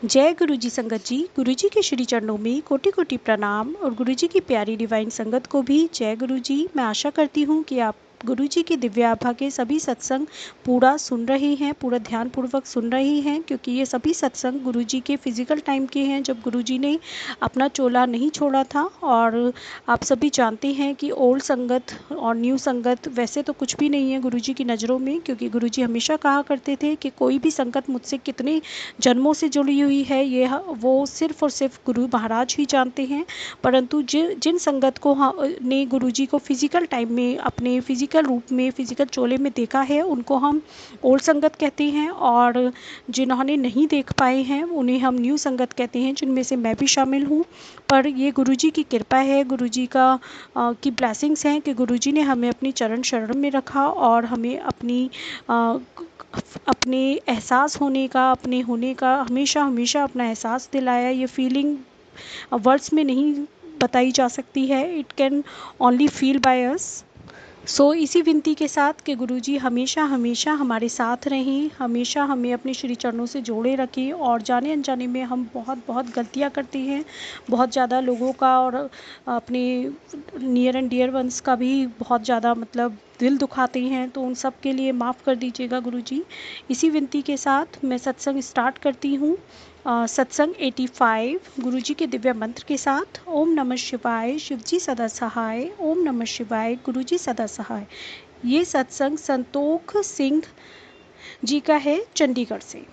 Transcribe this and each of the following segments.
जय गुरु जी संगत जी। गुरु जी के श्री चरणों में कोटि कोटि प्रणाम और गुरु जी की प्यारी डिवाइन संगत को भी जय गुरु जी। मैं आशा करती हूँ कि आप गुरु जी की दिव्य आभा के सभी सत्संग पूरा सुन रहे हैं, पूरा ध्यानपूर्वक सुन रहे हैं, क्योंकि ये सभी सत्संग गुरु जी के फिजिकल टाइम के हैं जब गुरु जी ने अपना चोला नहीं छोड़ा था। और आप सभी जानते हैं कि ओल्ड संगत और न्यू संगत वैसे तो कुछ भी नहीं है गुरु जी की नज़रों में, क्योंकि गुरु जी हमेशा कहा करते थे कि कोई भी संगत मुझसे कितने जन्मों से जुड़ी हुई है ये वो सिर्फ और सिर्फ गुरु महाराज ही जानते हैं। परंतु जिन संगत को ने गुरु जी को फिजिकल टाइम में अपने फिजिकल रूप में फिजिकल चोले में देखा है उनको हम ओल्ड संगत कहते हैं, और जिन्होंने नहीं देख पाए हैं उन्हें हम न्यू संगत कहते हैं, जिनमें से मैं भी शामिल हूँ। पर ये गुरु जी की कृपा है, गुरु जी का की ब्लेसिंग्स हैं कि गुरु जी ने हमें अपनी चरण शरण में रखा और हमें अपने एहसास होने का, अपने होने का हमेशा हमेशा अपना एहसास दिलाया। ये फीलिंग वर्ड्स में नहीं बताई जा सकती है, it can only feel by us. So इसी विनती के साथ कि गुरुजी हमेशा हमेशा हमारे साथ रहें, हमेशा हमें अपने श्री चरणों से जोड़े रखें। और जाने अनजाने में हम बहुत बहुत गलतियां करते हैं, बहुत ज़्यादा लोगों का और अपने नियर एंड डियर वंस का भी बहुत ज़्यादा दिल दुखाते हैं, तो उन सब के लिए माफ़ कर दीजिएगा गुरुजी। इसी विनती के साथ मैं सत्संग स्टार्ट करती हूँ। सत्संग 85 गुरुजी के दिव्य मंत्र के साथ। ओम नमः शिवाय, शिवजी सदा सहाय। ओम नमः शिवाय, गुरुजी सदा सहाय। ये सत्संग संतोख सिंह जी का है, चंडीगढ़ से।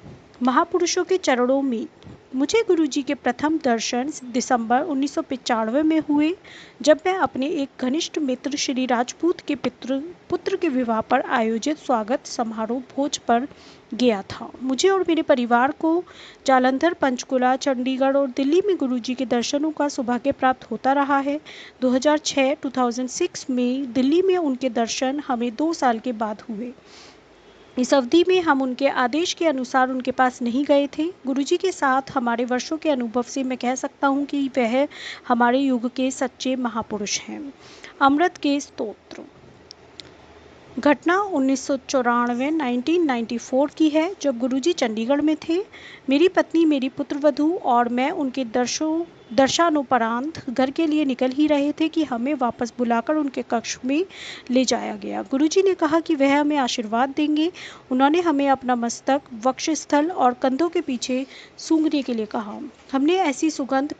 महापुरुषों के चरणों में मुझे गुरुजी के प्रथम दर्शन दिसंबर 1995 में हुए, जब मैं अपने एक घनिष्ठ मित्र श्री राजपूत के पुत्र के विवाह पर आयोजित स्वागत समारोह भोज पर गया था। मुझे और मेरे परिवार को जालंधर, पंचकुला, चंडीगढ़ और दिल्ली में गुरुजी के दर्शनों का सौभाग्य प्राप्त होता रहा है। 2006 में दिल्ली में उनके दर्शन हमें 2 साल के बाद हुए। इस अवधि में हम उनके आदेश के अनुसार उनके पास नहीं गए थे। गुरुजी के साथ हमारे वर्षों के अनुभव से मैं कह सकता हूँ कि वह हमारे युग के सच्चे महापुरुष हैं। अमृत के स्तोत्र। घटना 1994 की है, जब गुरुजी चंडीगढ़ में थे। मेरी पत्नी, मेरी पुत्रवधू और मैं उनके दर्शानुपरांत घर के लिए निकल ही रहे थे कि हमें वापस बुलाकर उनके कक्ष में ले जाया गया। गुरुजी ने कहा कि वह हमें आशीर्वाद देंगे। उन्होंने हमें अपना मस्तक, वक्षस्थल और कंधों के पीछे सूंघने के लिए कहा। हमें ऐसी सुगंध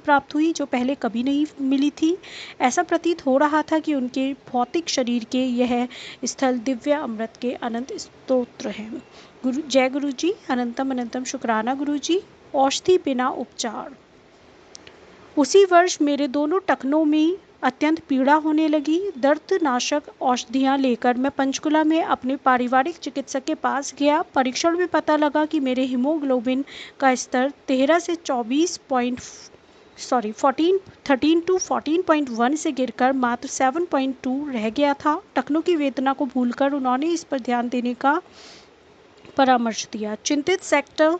प्राप्त हुई जो पहले कभी नहीं मिली थी। ऐसा प्रतीत हो रहा था कि उनके भौतिक शरीर के यह स्थल दिव्य अमृत के अनंत स्तोत्र हैं। जय गुरु जी। अनंतम अनंतम शुक्राना गुरु जी। औषधि बिना उपचार। उसी वर्ष मेरे दोनों टखनों में अत्यंत पीड़ा होने लगी। दर्दनाशक औषधियाँ लेकर मैं पंचकुला में अपने पारिवारिक चिकित्सक के पास गया। परीक्षण में पता लगा कि मेरे हीमोग्लोबिन का स्तर 13 से 13 टू 14.1 से गिरकर मात्र 7.2 रह गया था। टखनों की वेदना को भूलकर उन्होंने इस पर ध्यान देने का परामर्श दिया। चिंतित सेक्टर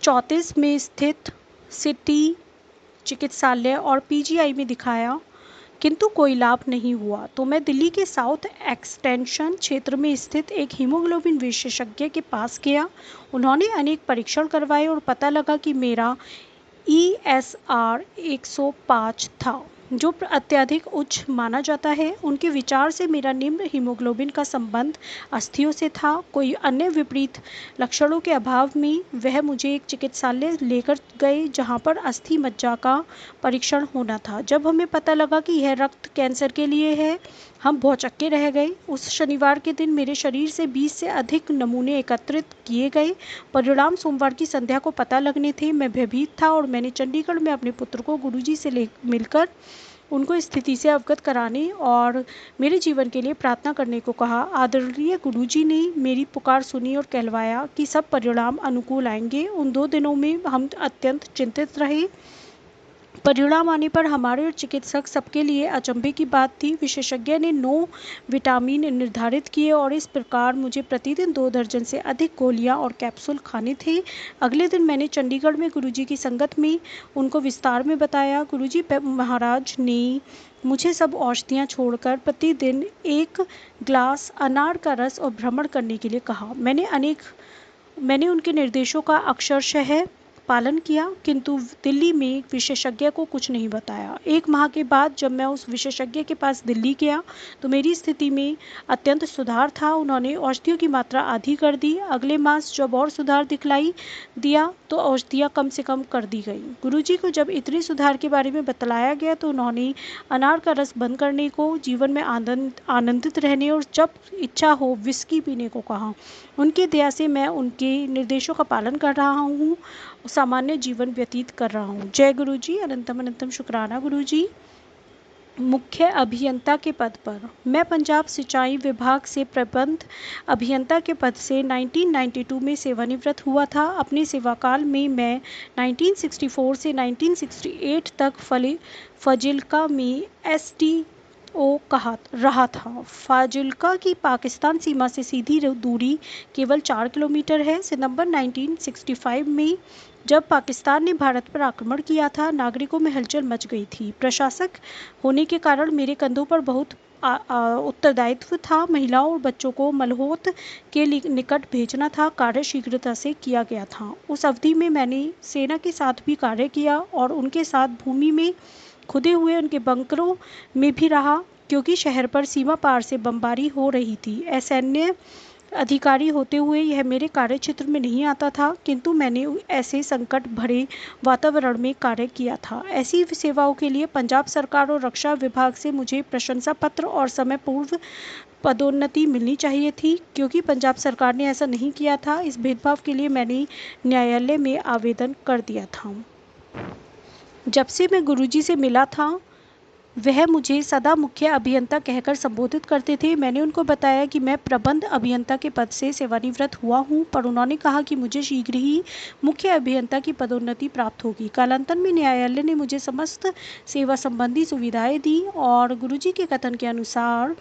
34 में स्थित सिटी चिकित्सालय और पीजीआई में दिखाया, किंतु कोई लाभ नहीं हुआ। तो मैं दिल्ली के साउथ एक्सटेंशन क्षेत्र में स्थित एक हीमोग्लोबिन विशेषज्ञ के पास गया। उन्होंने अनेक परीक्षण करवाए और पता लगा कि मेरा ESR 105 था, जो अत्यधिक उच्च माना जाता है। उनके विचार से मेरा निम्न हीमोग्लोबिन का संबंध अस्थियों से था। कोई अन्य विपरीत लक्षणों के अभाव में वह मुझे एक चिकित्सालय लेकर गए, जहां पर अस्थि मज्जा का परीक्षण होना था। जब हमें पता लगा कि यह रक्त कैंसर के लिए है, हम भौचक्के रह गए। उस शनिवार के दिन मेरे शरीर से 20 से अधिक नमूने एकत्रित किए गए। परिणाम सोमवार की संध्या को पता लगने थे। मैं भयभीत था और मैंने चंडीगढ़ में अपने पुत्र को गुरुजी से मिलकर उनको स्थिति से अवगत कराने और मेरे जीवन के लिए प्रार्थना करने को कहा। आदरणीय गुरुजी ने मेरी पुकार सुनी और कहलवाया कि सब परिणाम अनुकूल आएंगे। उन 2 दिनों में हम अत्यंत चिंतित रहे। परिणाम आने पर हमारे और चिकित्सक सबके लिए अचंभे की बात थी। विशेषज्ञ ने 9 विटामिन निर्धारित किए और इस प्रकार मुझे प्रतिदिन 2 दर्जन से अधिक गोलियां और कैप्सूल खाने थे। अगले दिन मैंने चंडीगढ़ में गुरुजी की संगत में उनको विस्तार में बताया। गुरुजी महाराज ने मुझे सब औषधियाँ छोड़कर प्रतिदिन 1 ग्लास अनार का रस और भ्रमण करने के लिए कहा। मैंने अनेक मैंने उनके निर्देशों का अक्षरशः पालन किया, किंतु दिल्ली में एक विशेषज्ञ को कुछ नहीं बताया। 1 माह के बाद जब मैं उस विशेषज्ञ के पास दिल्ली गया तो मेरी स्थिति में अत्यंत सुधार था। उन्होंने औषधियों की मात्रा आधी कर दी। अगले मास जब और सुधार दिखलाई दिया तो औषधियाँ कम से कम कर दी गई। गुरुजी को जब इतने सुधार के बारे में बतलाया गया तो उन्होंने अनार का रस बंद करने को, जीवन में आनंदित रहने और जब इच्छा हो विस्की पीने को कहा। उनकी दया से मैं उनके निर्देशों का पालन कर रहा हूँ, सामान्य जीवन व्यतीत कर रहा हूँ। जय गुरु जी। अनंतम अनंतम शुक्राना गुरु जी। मुख्य अभियंता के पद पर मैं पंजाब सिंचाई विभाग से प्रबंध अभियंता के पद से 1992 में सेवानिवृत्त हुआ था। अपने सेवाकाल में मैं 1964 से 1968 तक फाजिल्का में SDO रहा था। फाजिल्का की पाकिस्तान सीमा से सीधी दूरी केवल 4 किलोमीटर है। सितंबर 1965 में जब पाकिस्तान ने भारत पर आक्रमण किया था, नागरिकों में हलचल मच गई थी। प्रशासक होने के कारण मेरे कंधों पर बहुत उत्तरदायित्व था। महिलाओं और बच्चों को मलहोत के निकट भेजना था। कार्य शीघ्रता से किया गया था। उस अवधि में मैंने सेना के साथ भी कार्य किया और उनके साथ भूमि में खुदे हुए उनके बंकरों में भी रहा, क्योंकि शहर पर सीमा पार से बमबारी हो रही थी। सैन्य अधिकारी होते हुए यह मेरे कार्य क्षेत्र में नहीं आता था, किंतु मैंने ऐसे संकट भरे वातावरण में कार्य किया था। ऐसी सेवाओं के लिए पंजाब सरकार और रक्षा विभाग से मुझे प्रशंसा पत्र और समय पूर्व पदोन्नति मिलनी चाहिए थी, क्योंकि पंजाब सरकार ने ऐसा नहीं किया था। इस भेदभाव के लिए मैंने न्यायालय में आवेदन कर दिया था। जब से मैं गुरुजी से मिला था, वह मुझे सदा मुख्य अभियंता कहकर संबोधित करते थे। मैंने उनको बताया कि मैं प्रबंध अभियंता के पद से सेवानिवृत्त हुआ हूं, पर उन्होंने कहा कि मुझे शीघ्र ही मुख्य अभियंता की पदोन्नति प्राप्त होगी। कालांतर में न्यायालय ने मुझे समस्त सेवा संबंधी सुविधाएं दी और गुरुजी के कथन के अनुसार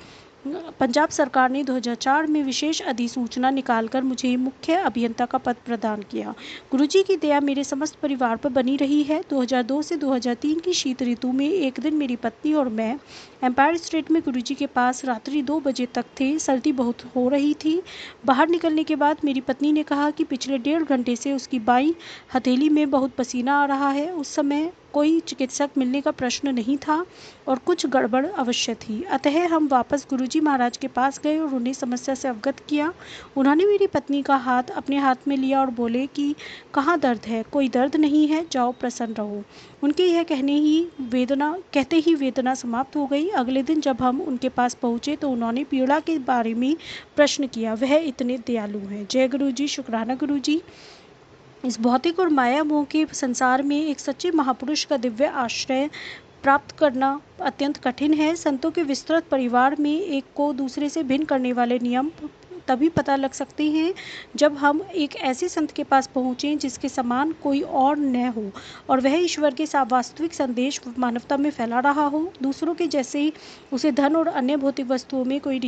पंजाब सरकार ने 2004 में विशेष अधिसूचना निकालकर मुझे मुख्य अभियंता का पद प्रदान किया। गुरुजी की दया मेरे समस्त परिवार पर बनी रही है। 2002 से 2003 की शीत ऋतु में एक दिन मेरी पत्नी और मैं एम्पायर स्टेट में गुरुजी के पास रात्रि 2 बजे तक थे। सर्दी बहुत हो रही थी। बाहर निकलने के बाद मेरी पत्नी ने कहा कि पिछले 1.5 घंटे से उसकी बाईं हथेली में बहुत पसीना आ रहा है। उस समय कोई चिकित्सक मिलने का प्रश्न नहीं था और कुछ गड़बड़ अवश्य थी। अतः हम वापस गुरुजी महाराज के पास गए और उन्हें समस्या से अवगत किया। उन्होंने मेरी पत्नी का हाथ अपने हाथ में लिया और बोले कि कहाँ दर्द है? कोई दर्द नहीं है, जाओ प्रसन्न रहो। उनके यह कहते ही वेदना समाप्त हो गई। अगले दिन जब हम उनके पास पहुँचे तो उन्होंने पीड़ा के बारे में प्रश्न किया। वह इतने दयालु हैं। जय गुरु जी। शुक्राना गुरु जी। इस भौतिक और माया मोह के संसार में एक सच्चे महापुरुष का दिव्य आश्रय प्राप्त करना अत्यंत कठिन है। संतों के विस्तृत परिवार में एक को दूसरे से भिन्न करने वाले नियम तभी पता लग सकते हैं जब हम एक ऐसे संत के पास पहुँचें जिसके समान कोई और न हो और वह ईश्वर के वास्तविक संदेश मानवता में फैला रहा हो। दूसरों के जैसे उसे धन और अन्य भौतिक वस्तुओं में कोई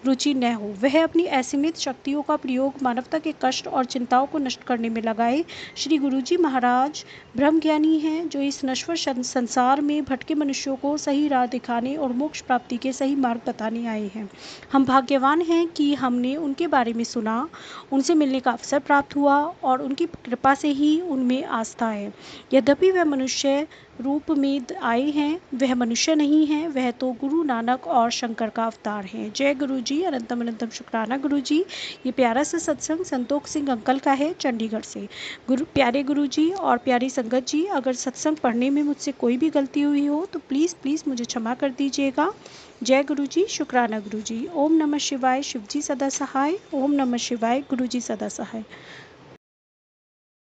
रुचि न हो। वह अपनी असीमित शक्तियों का प्रयोग मानवता के कष्ट और चिंताओं को नष्ट करने में लगाए। श्री गुरुजी महाराज ब्रह्मज्ञानी हैं, जो इस नश्वर संसार में भटके मनुष्यों को सही राह दिखाने और मोक्ष प्राप्ति के सही मार्ग बताने आए हैं। हम भाग्यवान हैं कि हमने उनके बारे में सुना, उनसे मिलने का अवसर प्राप्त हुआ और उनकी कृपा से ही उनमें आस्था है। यद्यपि वह मनुष्य रूप में आए हैं, वह मनुष्य नहीं है, वह तो गुरु नानक और शंकर का अवतार है। जय गुरु जी। अनंतम अनंतम शुक्राना गुरु जी। ये प्यारा सा सत्संग संतोष सिंह अंकल का है, चंडीगढ़ से। प्यारे गुरु जी और प्यारी संगत जी, अगर सत्संग पढ़ने में मुझसे कोई भी गलती हुई हो तो प्लीज़ मुझे क्षमा कर दीजिएगा। जय गुरु जी। शुक्राना गुरु जी। ओम नमः शिवाय। शिव जी सदा सहाय। ओम नमः शिवाय। गुरु जी सदा सहाय।